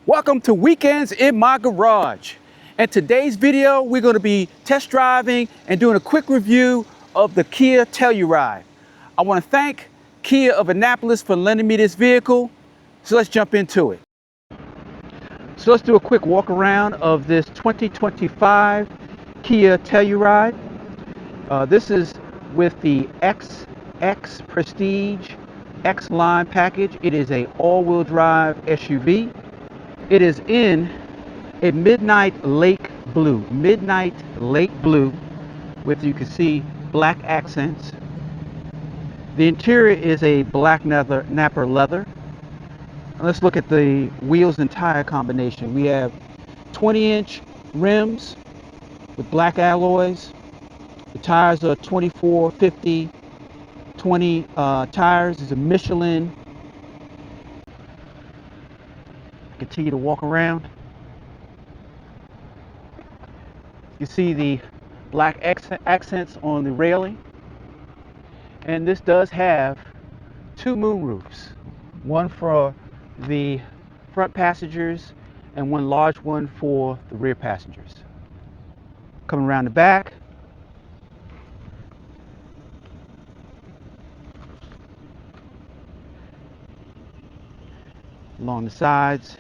Welcome to Weekends in My Garage. In today's video, we're going to be test driving and doing a quick review of the Kia Telluride. I want to thank Kia of Annapolis for lending me this vehicle. So let's jump into it. So let's do a quick walk around of this 2025 Kia Telluride. This is with the XX Prestige X Line package. It is a all-wheel drive SUV. It is in a midnight lake blue with, you can see, black accents. The interior is a black napper leather. Let's look at the wheels and tire combination. We have 20-inch rims with black alloys. The tires are 24/50 20 tires. It's a Michelin. Continue to walk around. You see the black accents on the railing. And this does have two moonroofs, one for the front passengers and one large one for the rear passengers. Coming around the back, along the sides.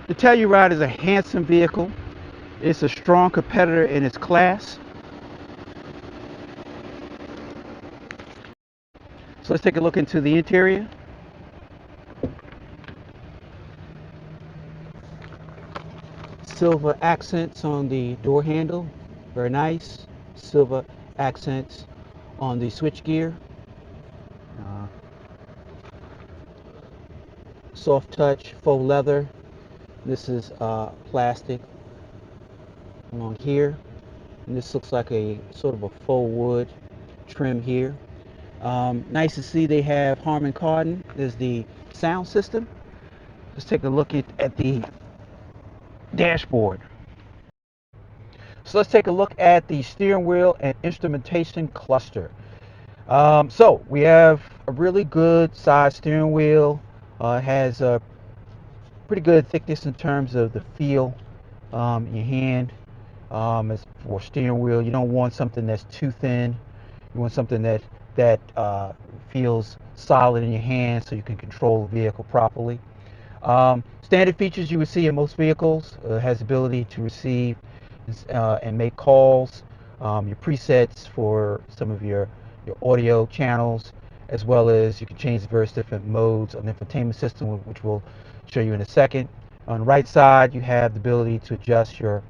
The Telluride is a handsome vehicle. It's a strong competitor in its class. So let's take a look into the interior. Silver accents on the door handle, very nice. Silver accents on the switchgear. Soft touch, faux leather. This is plastic along here, and this looks like a sort of a faux wood trim here. Nice to see they have Harman Kardon. There's the sound system. Let's take a look at the dashboard. So let's take a look at the steering wheel and instrumentation cluster. So we have a really good size steering wheel. It has a pretty good thickness in terms of the feel in your hand. As for steering wheel, you don't want something that's too thin. You want something that feels solid in your hand so you can control the vehicle properly. Standard features you would see in most vehicles. Has the ability to receive and make calls, your presets for some of your audio channels, as well as you can change various different modes of the infotainment system, which we'll show you in a second. On the right side, you have the ability to adjust your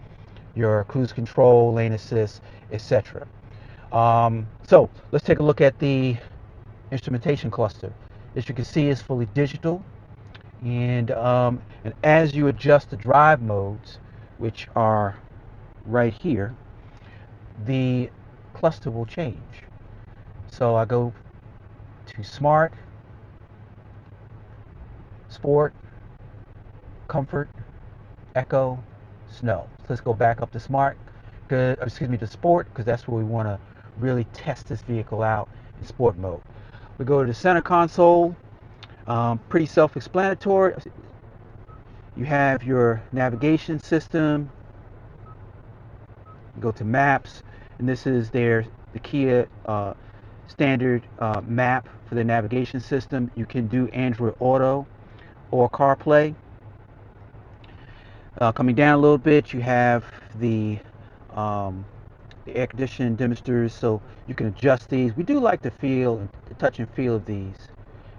cruise control, lane assist, etc. So let's take a look at the instrumentation cluster. As you can see, it's fully digital, and as you adjust the drive modes, which are right here, the cluster will change. So I go to Smart, Sport, Comfort, Echo, Snow. So let's go back up to Smart, to Sport, because that's where we want to really test this vehicle out in sport mode. We go to the center console. Pretty self-explanatory. You have your navigation system. You go to Maps, and this is the Kia standard map for the navigation system. You can do Android Auto or CarPlay. Coming down a little bit, you have the air conditioning dimesters, so you can adjust these. We do like the touch and feel of these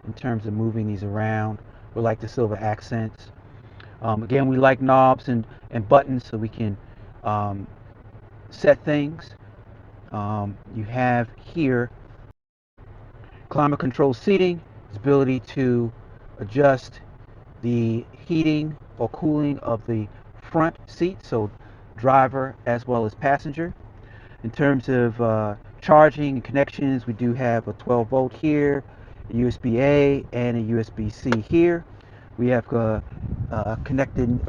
in terms of moving these around. We like the silver accents. Again, we like knobs and buttons so we can set things. You have here climate control seating, the ability to adjust the heating or cooling of the front seat, so driver as well as passenger. In terms of charging and connections, we do have a 12 volt here, a USB-A and a USB-C here. We have connected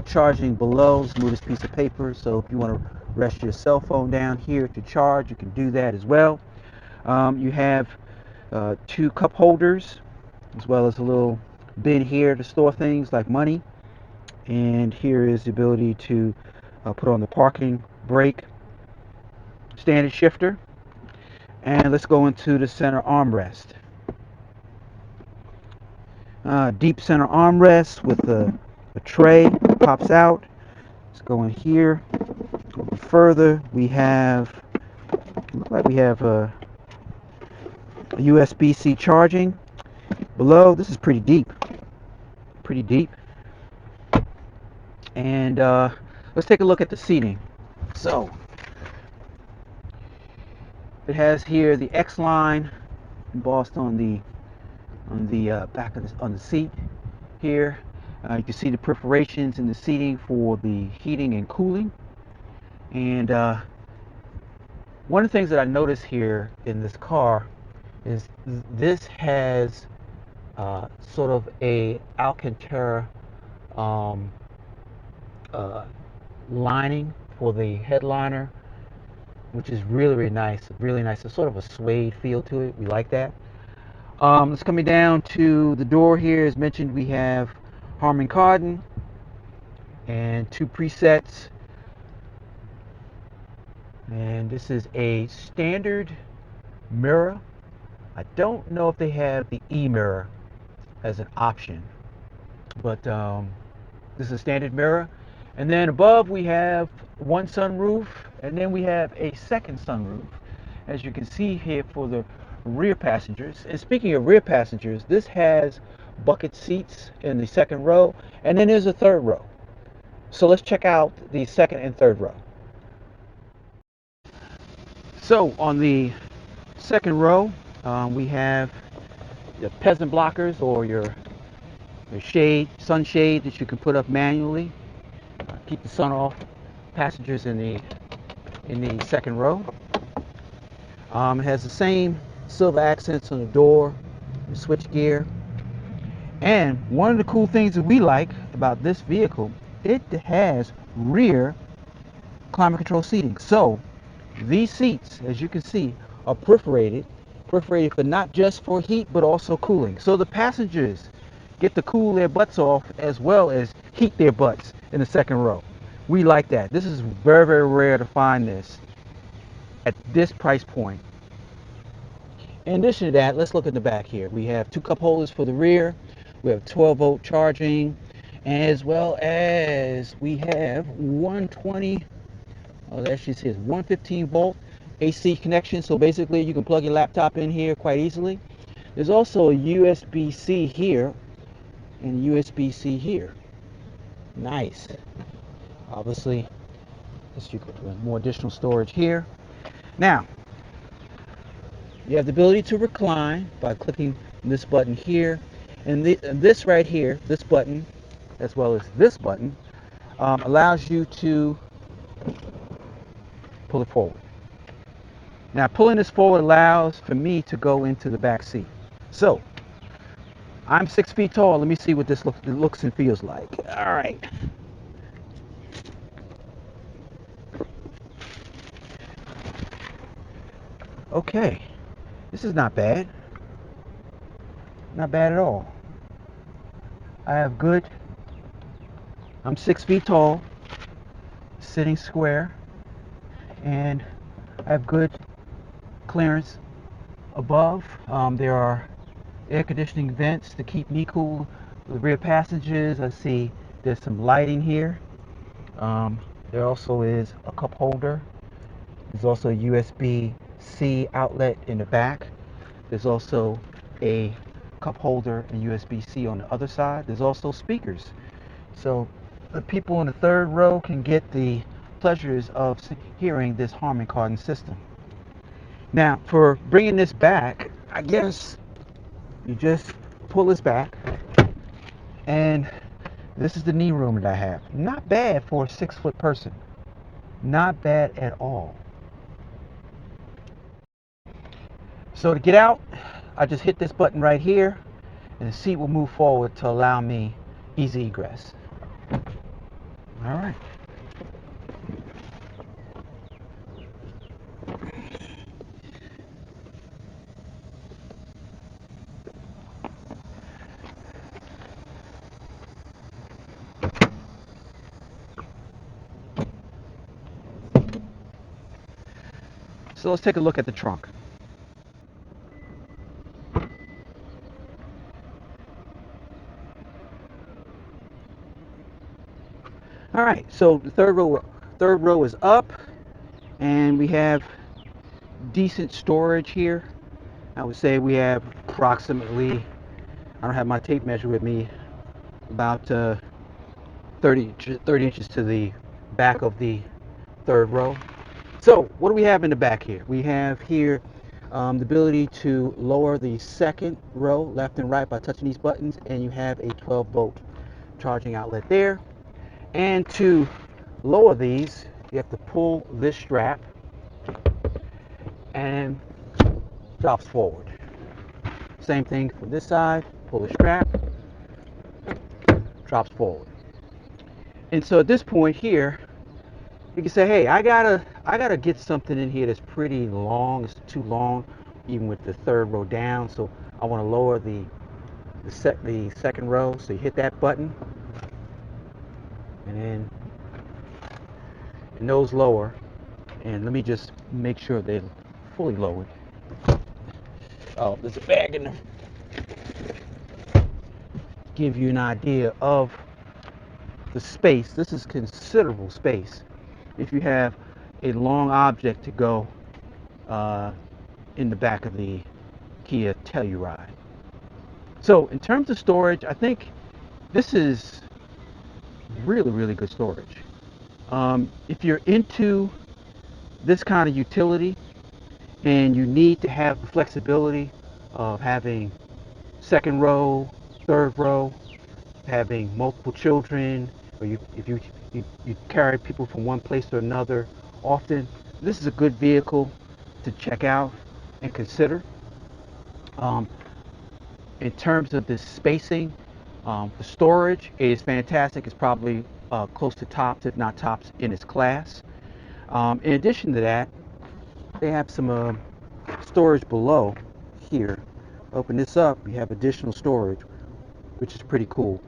charging below. Let's move this piece of paper, so if you want to rest your cell phone down here to charge, you can do that as well. You have Two cup holders, as well as a little bin here to store things like money. And here is the ability to put on the parking brake standard shifter. And let's go into the center armrest. Deep center armrest with a tray pops out. Let's go in here. A little further, we have, looks like we have a USB-C charging. Below, this is pretty deep. Pretty deep. And let's take a look at the seating. So it has here the X line embossed on the back of on the seat here. You can see the perforations in the seating for the heating and cooling. And one of the things that I noticed here in this car is this has sort of a Alcantara um, lining for the headliner, which is really, really nice. Really nice. It's sort of a suede feel to it. We like that. Let's coming down to the door here. As mentioned, we have Harman Kardon and two presets. And this is a standard mirror. I don't know if they have the e-mirror as an option, but this is a standard mirror. And then above we have one sunroof, and then we have a second sunroof, as you can see here for the rear passengers. And speaking of rear passengers, this has bucket seats in the second row, and then there's a third row. So let's check out the second and third row. So on the second row, we have the peasant blockers, or your shade, sunshade that you can put up manually. Keep the sun off passengers in the second row. It has the same silver accents on the door, the switch gear. And one of the cool things that we like about this vehicle, it has rear climate control seating. So these seats, as you can see, are perforated but not just for heat, but also cooling. So the passengers get to cool their butts off as well as heat their butts in the second row. We like that. This is very, very rare to find this at this price point. In addition to that, let's look at the back here. We have two cup holders for the rear. We have 12-volt charging, as well as we have 120, oh, that actually says 115-volt AC connection. So basically you can plug your laptop in here quite easily. There's also a USB-C here and USB-C here. Nice. Obviously, you could more additional storage here. Now, you have the ability to recline by clicking this button here, and this right here, this button, as well as this button, allows you to pull it forward. Now, pulling this forward allows for me to go into the back seat. So, I'm 6 feet tall. Let me see what this looks and feels like. All right. Okay. This is not bad. Not bad at all. I'm 6 feet tall, sitting square, and I have good clearance above. There are air conditioning vents to keep me cool. The rear passengers, I see there's some lighting here. There also is a cup holder. There's also a USB-C outlet in the back. There's also a cup holder and USB-C on the other side. There's also speakers. So the people in the third row can get the pleasures of hearing this Harman Kardon system. Now, for bringing this back, I guess you just pull this back, and this is the knee room that I have. Not bad for a 6-foot person. Not bad at all. So to get out, I just hit this button right here, and the seat will move forward to allow me easy egress. All right. So let's take a look at the trunk. All right, so the third row is up, and we have decent storage here. I would say we have approximately, I don't have my tape measure with me, about 30 inches to the back of the third row. So what do we have in the back here? We have here the ability to lower the second row left and right by touching these buttons, and you have a 12-volt charging outlet there. And to lower these, you have to pull this strap and drops forward. Same thing for this side, pull the strap, drops forward. And so at this point here, you can say, hey, I gotta get something in here that's pretty long. It's too long, even with the third row down. So I want to lower the second row. So you hit that button, and then those lower. And let me just make sure they're fully lowered. Oh, there's a bag in there. Give you an idea of the space. This is considerable space if you have a long object to go in the back of the Kia Telluride. So in terms of storage, I think this is really, really good storage. If you're into this kind of utility and you need to have the flexibility of having second row, third row, having multiple children, or if you carry people from one place to another often, this is a good vehicle to check out and consider. Um, in terms of the spacing, the storage is fantastic. It's probably close to tops, if not tops, in its class. In addition to that, they have some storage below here. Open this up, you have additional storage, which is pretty cool.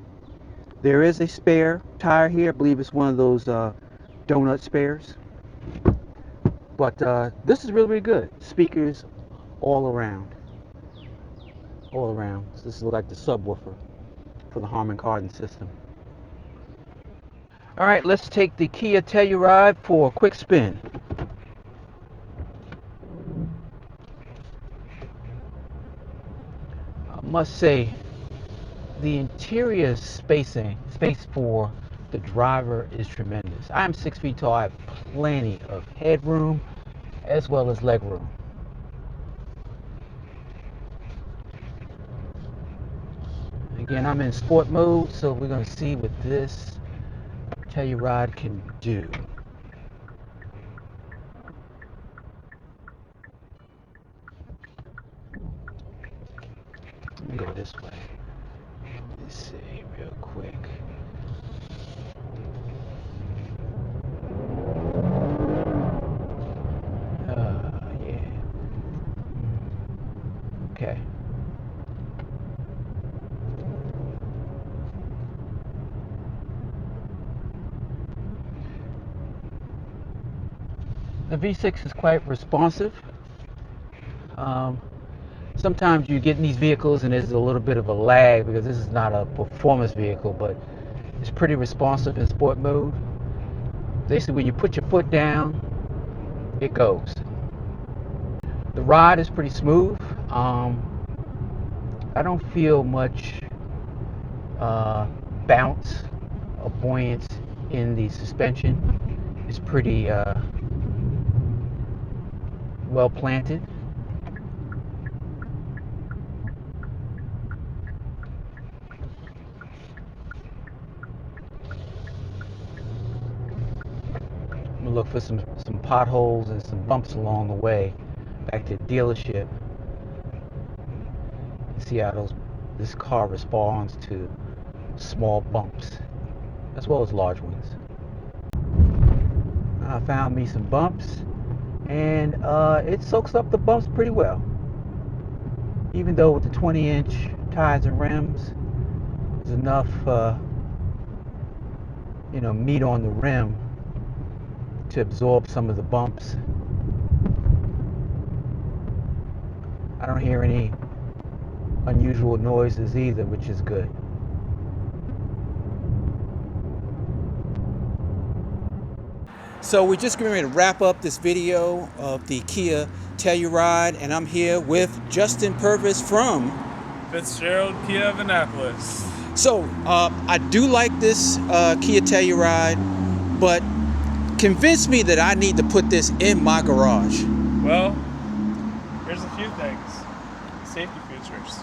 There is a spare tire here. I believe it's one of those donut spares. But this is really, really good. Speakers all around. All around. So this is like the subwoofer for the Harman Kardon system. All right, let's take the Kia Telluride for a quick spin. I must say, the interior space for the driver is tremendous. I am 6 feet tall. I have plenty of headroom as well as leg room. Again, I'm in sport mode, so we're going to see what this Telluride can do. Let me go this way. Let's see real quick. Yeah. Okay. The V6 is quite responsive. Sometimes you get in these vehicles and there's a little bit of a lag because this is not a performance vehicle, but it's pretty responsive in sport mode. Basically, when you put your foot down, it goes. The ride is pretty smooth. I don't feel much bounce or buoyance in the suspension. It's pretty well planted. I'm gonna look for some potholes and some bumps along the way back to the dealership. See how this car responds to small bumps as well as large ones. I found me some bumps, and it soaks up the bumps pretty well. Even though with the 20-inch tires and rims, there's enough meat on the rim to absorb some of the bumps I don't hear any unusual noises either, which is good. So we're just going to wrap up this video of the Kia Telluride, and I'm here with Justin Purvis from Fitzgerald Kia of Annapolis. So I do like this Kia Telluride, but convince me that I need to put this in my garage. Well, here's a few things. Safety features.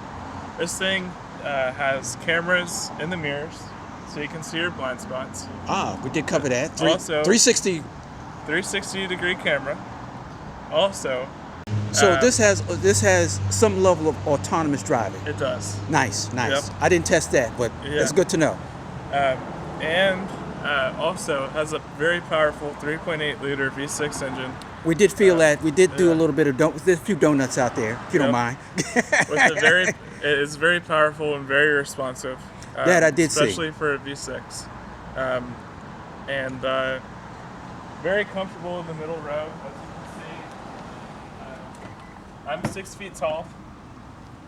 This thing has cameras in the mirrors, so you can see your blind spots. We did cover that. Also, 360 degree camera. Also, so this has some level of autonomous driving. It does. Nice. Yep. I didn't test that, but it's good to know. And also has a very powerful 3.8 liter V6 engine. We did feel that. We did do a little bit of there's a few donuts out there, if you don't mind. It is very powerful and very responsive. That I did see. Especially for a V6. And very comfortable in the middle row, as you can see. I'm 6 feet tall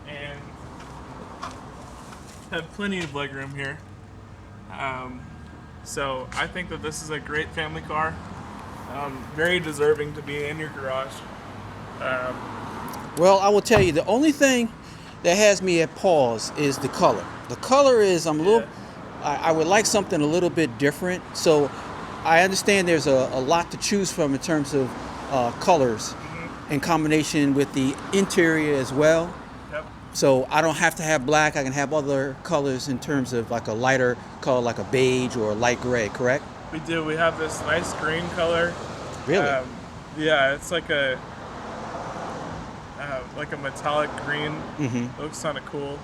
and have plenty of legroom here. So I think that this is a great family car. Very deserving to be in your garage. Well, I will tell you, the only thing that has me at pause is the color. The color is, I would like something a little bit different. So I understand there's a lot to choose from in terms of colors in combination with the interior as well. Yep. So I don't have to have black. I can have other colors in terms of like a lighter color, like a beige or a light gray, correct? We do. We have this nice green color. Really? Yeah, it's like a metallic green. It looks kind of cool.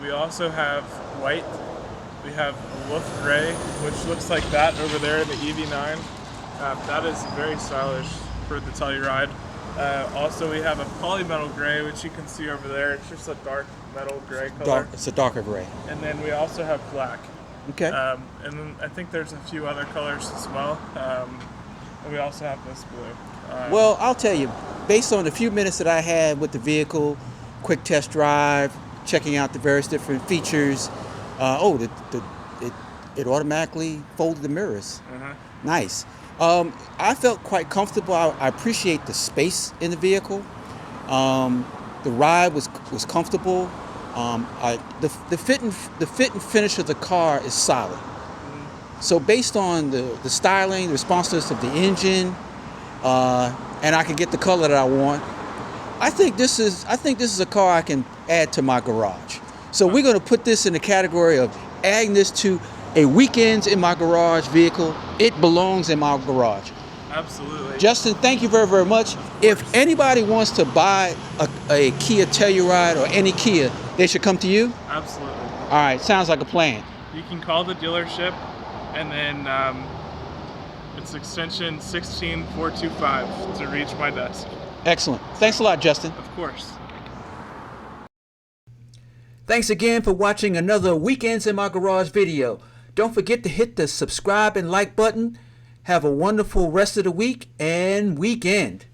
We also have white. We have wolf gray, which looks like that over there in the EV9. That is very stylish for the Telluride. Also, we have a polymetal gray, which you can see over there. It's just a dark metal gray color. It's a darker gray. And then we also have black. Okay. And then I think there's a few other colors as well. And we also have this blue. Well, I'll tell you, based on the few minutes that I had with the vehicle, quick test drive, checking out the various different features. It automatically folded the mirrors. Nice. I felt quite comfortable. I appreciate the space in the vehicle. The ride was comfortable. The fit and finish of the car is solid. So based on the styling, the responsiveness of the engine, and I can get the color that I want, I think this is a car I can add to my garage. So we're going to put this in the category of adding this to a weekends in my garage vehicle. It belongs in my garage. Absolutely. Justin, thank you very, very much. If anybody wants to buy a Kia Telluride or any Kia, they should come to you? Absolutely. All right, sounds like a plan. You can call the dealership, and then it's extension 16425 to reach my desk. Excellent. Thanks a lot, Justin. Of course. Thanks again for watching another Weekends in My Garage video. Don't forget to hit the subscribe and like button. Have a wonderful rest of the week and weekend.